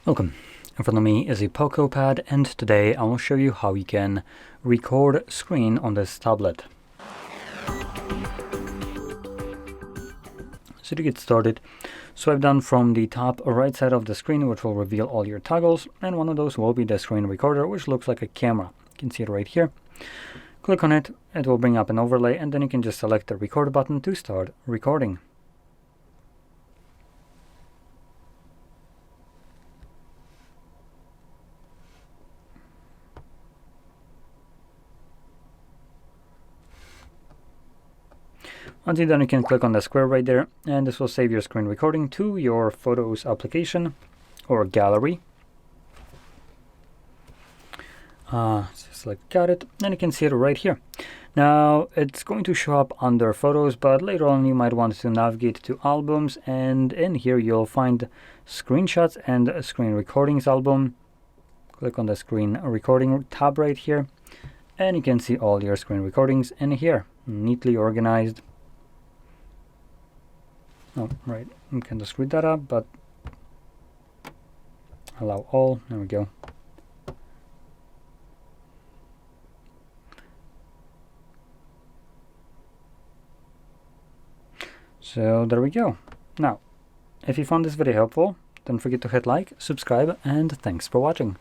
Welcome. In front of me is a Poco Pad, and today I will show you how you can record screen on this tablet. So to get started, swipe down from the top right side of the screen, which will reveal all your toggles, and one of those will be the screen recorder, which looks like a camera. You can see it right here. Click on it, it will bring up an overlay, and then you can just select the record button to start recording. Once you're done, you can click on the square right there, and this will save your screen recording to your Photos application or gallery. Just like got it, and you can see it right here. Now it's going to show up under Photos, but later on you might want to navigate to Albums, and in here you'll find Screenshots and Screen Recordings album. Click on the Screen Recording tab right here, and you can see all your screen recordings in here, neatly organized. Oh, right, you can just read that up, but allow all, there we go. So there we go. Now, if you found this video helpful, don't forget to hit like, subscribe, and thanks for watching.